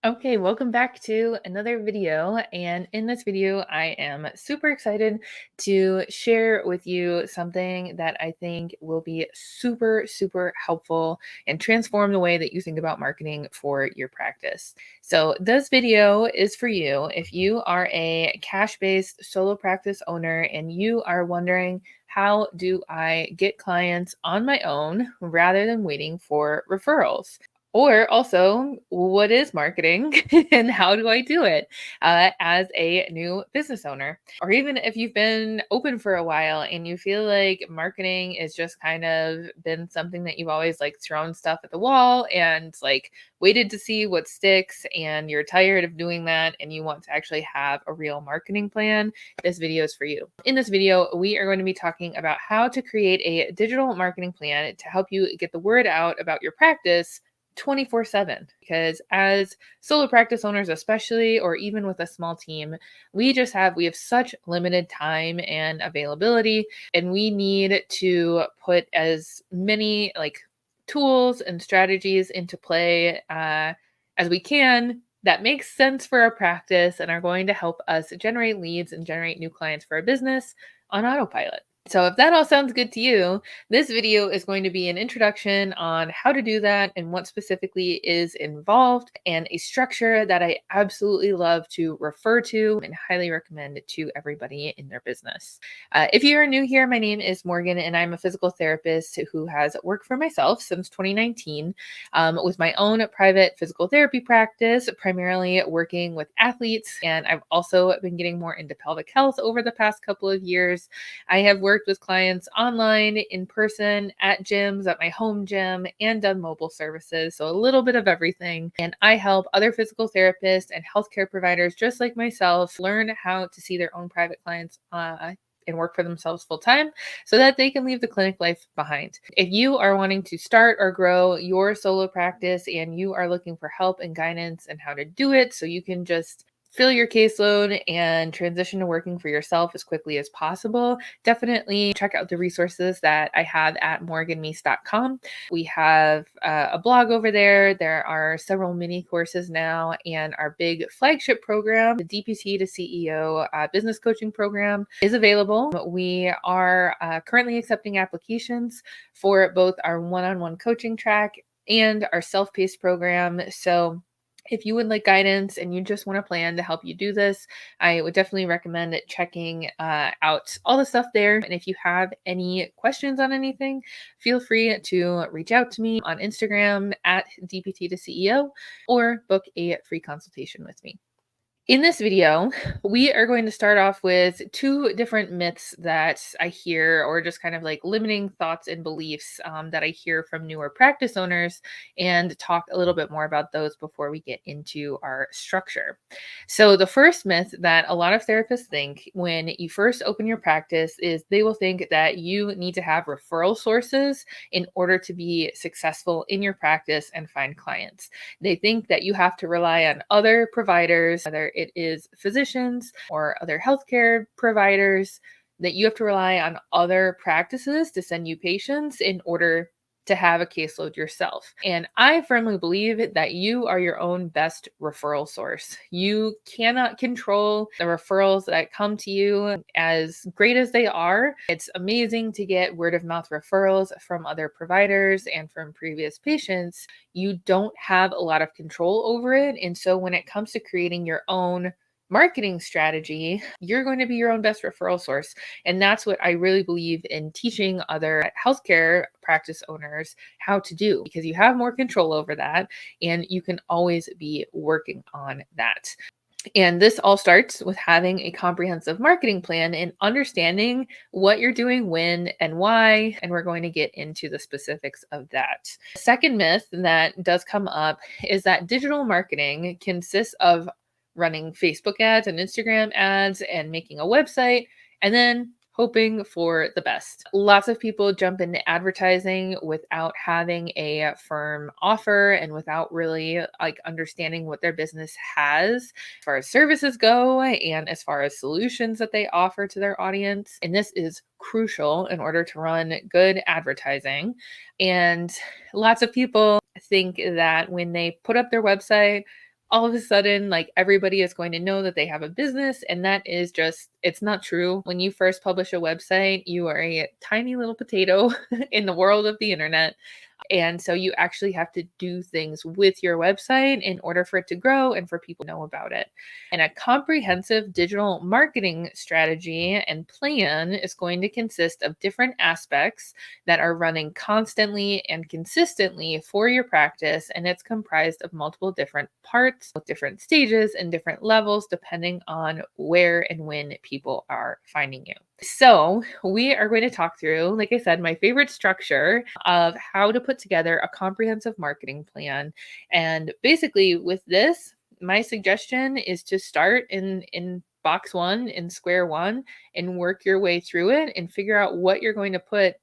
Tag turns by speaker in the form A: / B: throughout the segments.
A: Okay, welcome back to another video. And in this video, I am super excited to share with you something that I think will be super, super helpful and transform the way that you think about marketing for your practice. So, this video is for you if you are a cash-based solo practice owner and you are wondering, how do I get clients on my own rather than waiting for referrals? Or also, what is marketing and how do I do it as a new business owner? Or even if you've been open for a while and you feel like marketing is just kind of been something that you've always like thrown stuff at the wall and like waited to see what sticks, and you're tired of doing that and you want to actually have a real marketing plan, this video is for you. In this video, we are going to be talking about how to create a digital marketing plan to help you get the word out about your practice 24/7, because as solo practice owners especially, or even with a small team, we have such limited time and availability, and we need to put as many like tools and strategies into play as we can that makes sense for our practice and are going to help us generate leads and generate new clients for our business on autopilot. So if that all sounds good to you, this video is going to be an introduction on how to do that and what specifically is involved, and a structure that I absolutely love to refer to and highly recommend to everybody in their business. If you are new here, my name is Morgan and I'm a physical therapist who has worked for myself since 2019 with my own private physical therapy practice, primarily working with athletes. And I've also been getting more into pelvic health over the past couple of years. I have worked with clients online, in person, at gyms, at my home gym, and done mobile services. So a little bit of everything. And I help other physical therapists and healthcare providers just like myself learn how to see their own private clients and work for themselves full time so that they can leave the clinic life behind. If you are wanting to start or grow your solo practice and you are looking for help and guidance and how to do it so you can just fill your caseload and transition to working for yourself as quickly as possible, definitely check out the resources that I have at morganmeese.com. We have a blog over there. There are several mini courses now, and our big flagship program, the DPT to CEO business coaching program, is available. We are currently accepting applications for both our one-on-one coaching track and our self-paced program. So if you would like guidance and you just want a plan to help you do this, I would definitely recommend checking out all the stuff there. And if you have any questions on anything, feel free to reach out to me on Instagram at DPT to CEO or book a free consultation with me. In this video, we are going to start off with two different myths that I hear, or just kind of like limiting thoughts and beliefs that I hear from newer practice owners, and talk a little bit more about those before we get into our structure. So, the first myth that a lot of therapists think when you first open your practice is they will think that you need to have referral sources in order to be successful in your practice and find clients. They think that you have to rely on other providers, whether it is physicians or other healthcare providers, that you have to rely on other practices to send you patients in order to have a caseload yourself. And I firmly believe that you are your own best referral source. You cannot control the referrals that come to you, as great as they are. It's amazing to get word of mouth referrals from other providers and from previous patients. You don't have a lot of control over it. And so when it comes to creating your own marketing strategy, you're going to be your own best referral source. And that's what I really believe in teaching other healthcare practice owners how to do, because you have more control over that and you can always be working on that. And this all starts with having a comprehensive marketing plan and understanding what you're doing when and why. And we're going to get into the specifics of that. Second myth that does come up is that digital marketing consists of running Facebook ads and Instagram ads and making a website and then hoping for the best. Lots of people jump into advertising without having a firm offer and without really like understanding what their business has as far as services go and as far as solutions that they offer to their audience. And this is crucial in order to run good advertising. And lots of people think that when they put up their website, all of a sudden, like everybody is going to know that they have a business. And that is just, it's not true. When you first publish a website, you are a tiny little potato in the world of the internet. And so you actually have to do things with your website in order for it to grow and for people to know about it. And a comprehensive digital marketing strategy and plan is going to consist of different aspects that are running constantly and consistently for your practice. And it's comprised of multiple different parts with different stages and different levels, depending on where and when people are finding you. So, we are going to talk through, like I said, my favorite structure of how to put together a comprehensive marketing plan. And basically, with this, my suggestion is to start in box one, in square one, and work your way through it and figure out what you're going to put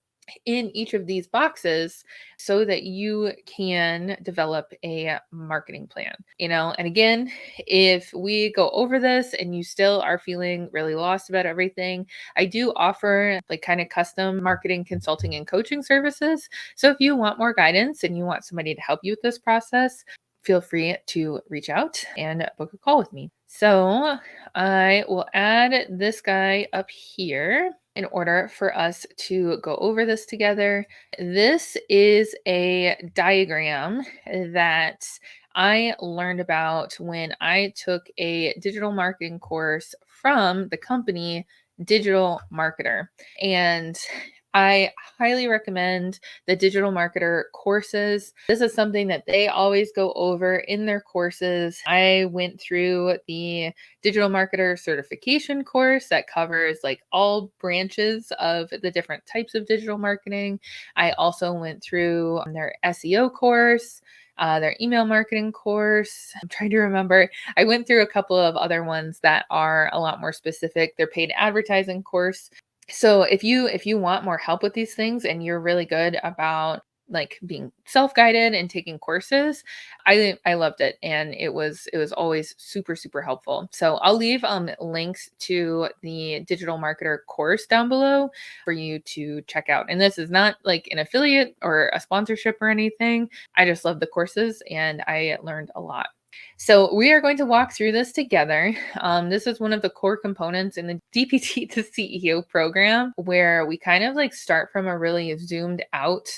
A: in each of these boxes so that you can develop a marketing plan. And again, if we go over this and you still are feeling really lost about everything, I do offer like kind of custom marketing consulting and coaching services. So if you want more guidance and you want somebody to help you with this process, feel free to reach out and book a call with me. So I will add this guy up here in order for us to go over this together. This is a diagram that I learned about when I took a digital marketing course from the company Digital Marketer. And I highly recommend the Digital Marketer courses. This is something that they always go over in their courses. I went through the Digital Marketer certification course that covers like all branches of the different types of digital marketing. I also went through their SEO course. Their email marketing course. I'm trying to remember. I went through a couple of other ones that are a lot more specific. Their paid advertising course. So if you want more help with these things and you're really good about like being self-guided and taking courses, I loved it, and it was always super helpful. So I'll leave links to the digital marketer course down below for you to check out. And this is not like an affiliate or a sponsorship or anything. I just love the courses and I learned a lot. So we are going to walk through this together. This is one of the core components in the DPT to CEO program, where we kind of like start from a really zoomed out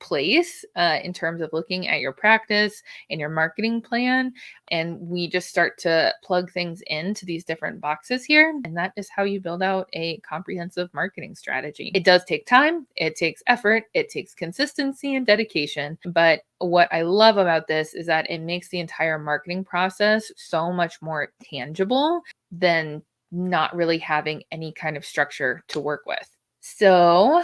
A: place in terms of looking at your practice and your marketing plan. And we just start to plug things into these different boxes here. And that is how you build out a comprehensive marketing strategy. It does take time, it takes effort, it takes consistency and dedication. But what I love about this is that it makes the entire marketing process so much more tangible than not really having any kind of structure to work with. So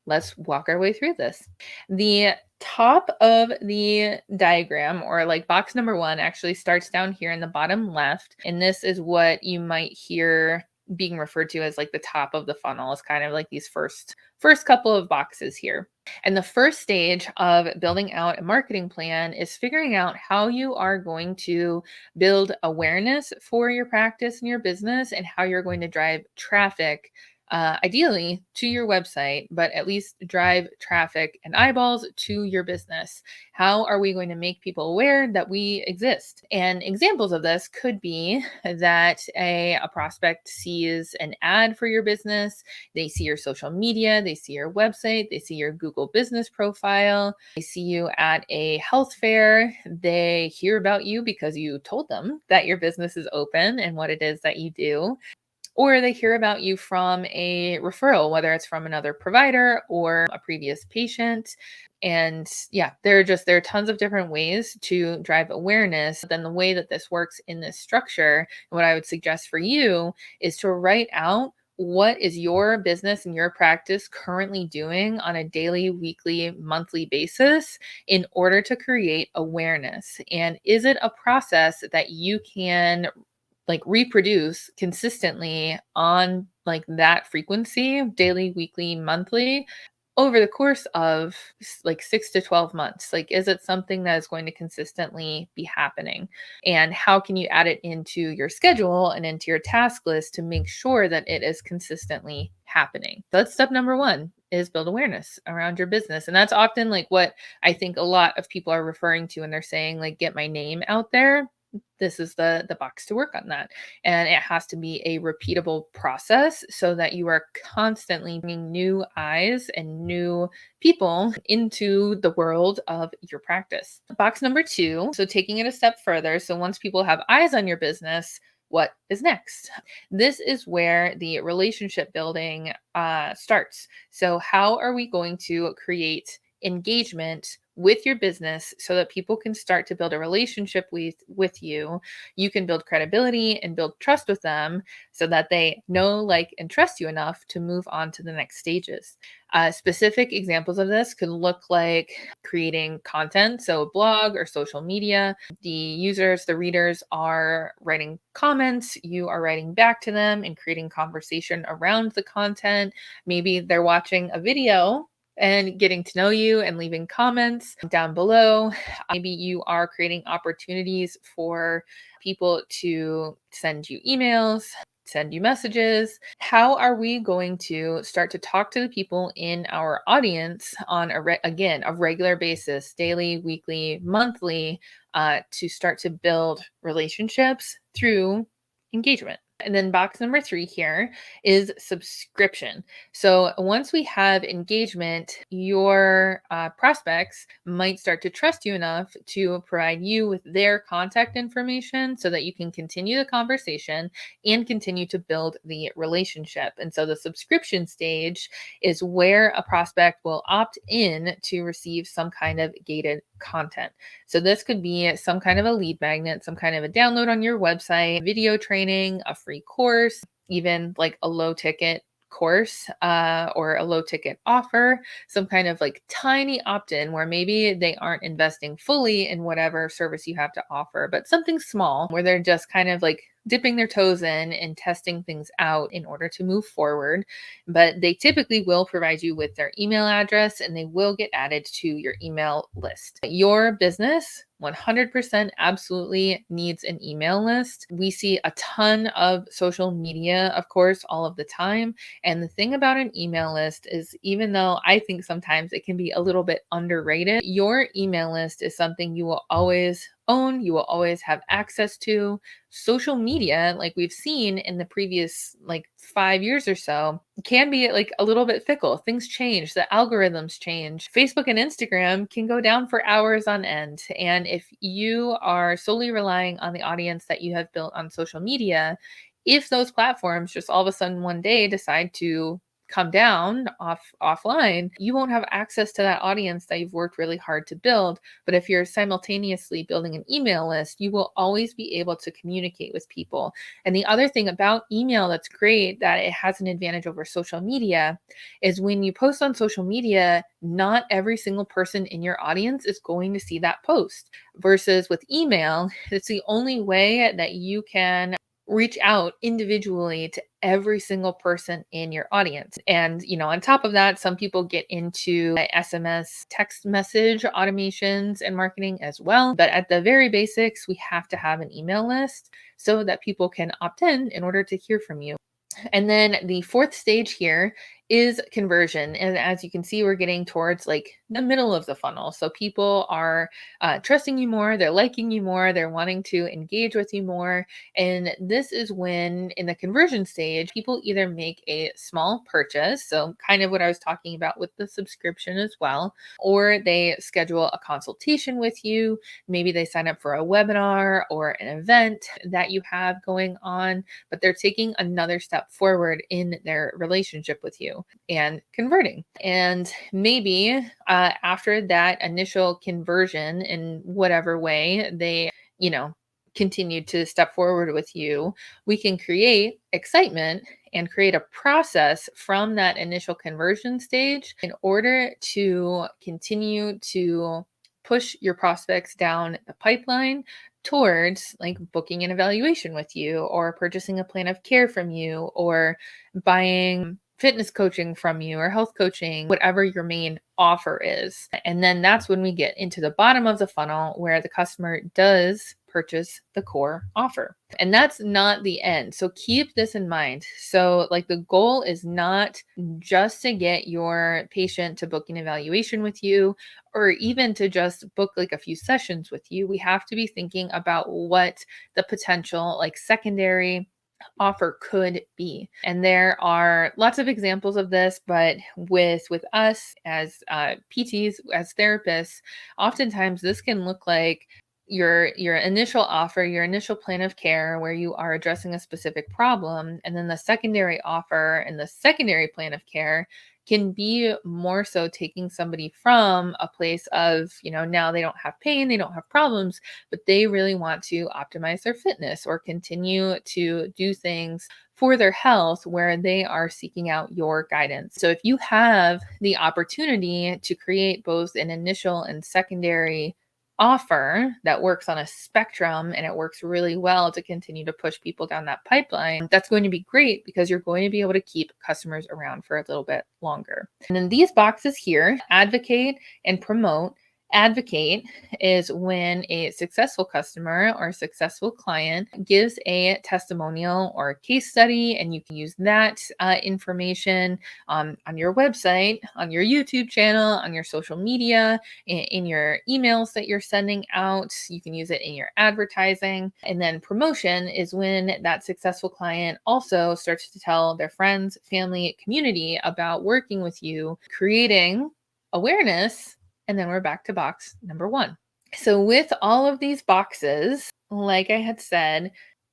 A: let's walk our way through this. The top of the diagram, or like box number one, actually starts down here in the bottom left. And this is what you might hear being referred to as like the top of the funnel. Is kind of like these first couple of boxes here. And the first stage of building out a marketing plan is figuring out how you are going to build awareness for your practice and your business, and how you're going to drive traffic, ideally to your website, but at least drive traffic and eyeballs to your business. How are we going to make people aware that we exist? And examples of this could be that a prospect sees an ad for your business, they see your social media, they see your website, they see your Google business profile, they see you at a health fair, they hear about you because you told them that your business is open and what it is that you do, or they hear about you from a referral, whether it's from another provider or a previous patient. And yeah, there are tons of different ways to drive awareness. Then the way that this works in this structure, what I would suggest for you is to write out what is your business and your practice currently doing on a daily, weekly, monthly basis in order to create awareness. And is it a process that you can like reproduce consistently on like that frequency, daily, weekly, monthly, over the course of like 6 to 12 months? Like, is it something that is going to consistently be happening? And how can you add it into your schedule and into your task list to make sure that it is consistently happening? That's step number one, is build awareness around your business. And that's often like what I think a lot of people are referring to when they're saying like, get my name out there. this is the box to work on that. And it has to be a repeatable process so that you are constantly bringing new eyes and new people into the world of your practice. Box number two, so taking it a step further. So once people have eyes on your business, what is next? This is where the relationship building starts. So, how are we going to create engagement with your business so that people can start to build a relationship with you? You can build credibility and build trust with them so that they know, like, and trust you enough to move on to the next stages. Specific examples of this could look like creating content, so a blog or social media. The users, the readers are writing comments, you are writing back to them and creating conversation around the content. Maybe they're watching a video and getting to know you and leaving comments down below. Maybe you are creating opportunities for people to send you emails, send you messages. How are we going to start to talk to the people in our audience on again, a regular basis, daily, weekly, monthly, to start to build relationships through engagement? And then box number three here is subscription. So once we have engagement, your prospects might start to trust you enough to provide you with their contact information so that you can continue the conversation and continue to build the relationship. And so the subscription stage is where a prospect will opt in to receive some kind of gated content. So this could be some kind of a lead magnet, some kind of a download on your website, video training, a free course, even like a low ticket course or a low ticket offer, some kind of like tiny opt in where maybe they aren't investing fully in whatever service you have to offer, but something small where they're just kind of like dipping their toes in and testing things out in order to move forward. But they typically will provide you with their email address and they will get added to your email list. Your business 100% absolutely needs an email list. We see a ton of social media, of course, all of the time. And the thing about an email list is, even though I think sometimes it can be a little bit underrated, your email list is something you will always own, you will always have access to. Social media, like we've seen in the previous like 5 years or so, can be like a little bit fickle. Things change, the algorithms change. Facebook and Instagram can go down for hours on end. And if you are solely relying on the audience that you have built on social media, if those platforms just all of a sudden one day decide to come down offline, you won't have access to that audience that you've worked really hard to build. But if you're simultaneously building an email list, you will always be able to communicate with people. And the other thing about email that's great, that it has an advantage over social media, is when you post on social media, not every single person in your audience is going to see that post. Versus with email, it's the only way that you can reach out individually to every single person in your audience. And, on top of that, some people get into SMS text message automations and marketing as well. But at the very basics, we have to have an email list so that people can opt in order to hear from you. And then the fourth stage here is conversion. And as you can see, we're getting towards like the middle of the funnel. So people are trusting you more, they're liking you more, they're wanting to engage with you more. And this is when, in the conversion stage, people either make a small purchase, so kind of what I was talking about with the subscription as well, or they schedule a consultation with you. Maybe they sign up for a webinar or an event that you have going on, but they're taking another step forward in their relationship with you and converting. And maybe after that initial conversion, in whatever way they, continue to step forward with you, we can create excitement and create a process from that initial conversion stage in order to continue to push your prospects down the pipeline towards like booking an evaluation with you, or purchasing a plan of care from you, or buying fitness coaching from you, or health coaching, whatever your main offer is. And then that's when we get into the bottom of the funnel, where the customer does purchase the core offer. And that's not the end. So keep this in mind. So, like, the goal is not just to get your patient to book an evaluation with you or even to just book like a few sessions with you. We have to be thinking about what the potential, like, secondary offer could be. And there are lots of examples of this, but with us as PTs, as therapists, oftentimes this can look like your initial offer, your initial plan of care where you are addressing a specific problem, and then the secondary offer and the secondary plan of care can be more so taking somebody from a place of, now they don't have pain, they don't have problems, but they really want to optimize their fitness or continue to do things for their health where they are seeking out your guidance. So if you have the opportunity to create both an initial and secondary offer that works on a spectrum and it works really well to continue to push people down that pipeline, that's going to be great because you're going to be able to keep customers around for a little bit longer. And then these boxes here, advocate and promote. Advocate is when a successful customer or successful client gives a testimonial or a case study, and you can use that information on your website, on your YouTube channel, on your social media, in your emails that you're sending out. You can use it in your advertising. And then promotion is when that successful client also starts to tell their friends, family, community about working with you, creating awareness. And then we're back to box number 1. So with all of these boxes, like I had said,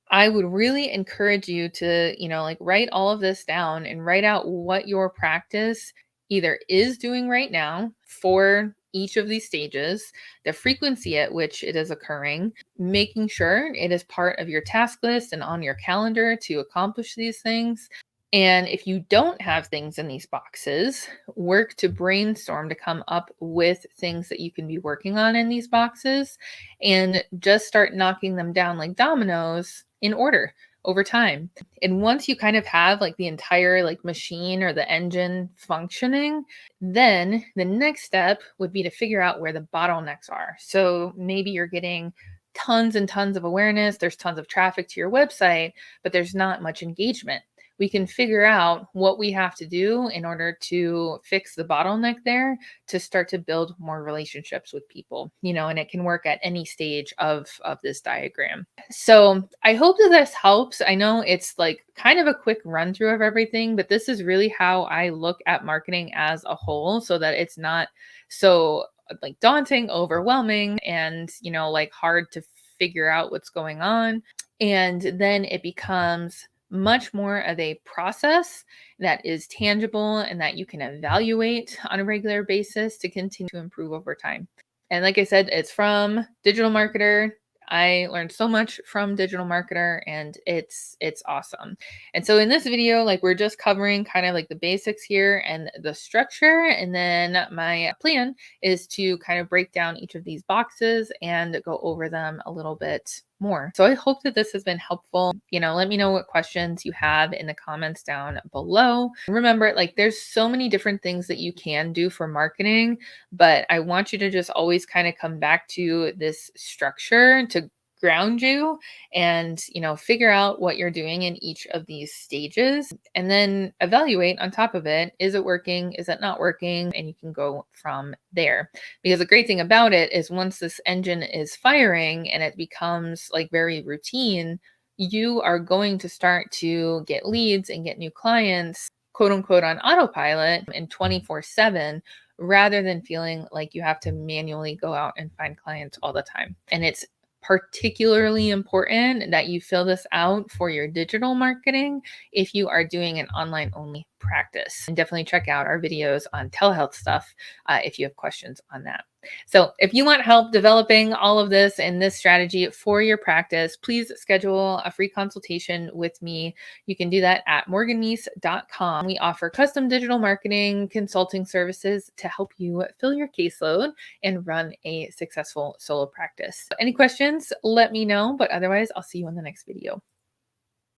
A: I would really encourage you to, write all of this down and write out what your practice either is doing right now for each of these stages, the frequency at which it is occurring, making sure it is part of your task list and on your calendar to accomplish these things. And if you don't have things in these boxes, work to brainstorm to come up with things that you can be working on in these boxes and just start knocking them down like dominoes in order over time. And once you kind of have like the entire like machine or the engine functioning, then the next step would be to figure out where the bottlenecks are. So maybe you're getting tons and tons of awareness, there's tons of traffic to your website, but there's not much engagement. We can figure out what we have to do in order to fix the bottleneck there to start to build more relationships with people, and it can work at any stage of this diagram. So I hope that this helps. I know it's like kind of a quick run through of everything, but this is really how I look at marketing as a whole so that it's not so like daunting, overwhelming, and, like hard to figure out what's going on. And then it becomes much more of a process that is tangible and that you can evaluate on a regular basis to continue to improve over time. And like I said, it's from Digital Marketer. I learned so much from Digital Marketer and it's awesome. And so in this video, like we're just covering kind of like the basics here and the structure. And then my plan is to kind of break down each of these boxes and go over them a little bit more. So I hope that this has been helpful. Let me know what questions you have in the comments down below. Remember, like there's so many different things that you can do for marketing, but I want you to just always kind of come back to this structure to ground you and, figure out what you're doing in each of these stages and then evaluate on top of it. Is it working? Is it not working? And you can go from there. Because the great thing about it is once this engine is firing and it becomes like very routine, you are going to start to get leads and get new clients, quote unquote, on autopilot and 24/7 rather than feeling like you have to manually go out and find clients all the time. And it's particularly important that you fill this out for your digital marketing if you are doing an online only practice. And definitely check out our videos on telehealth stuff if you have questions on that. So if you want help developing all of this and this strategy for your practice, please schedule a free consultation with me. You can do that at morganmeese.com. We offer custom digital marketing consulting services to help you fill your caseload and run a successful solo practice. Any questions, let me know, but otherwise I'll see you in the next video.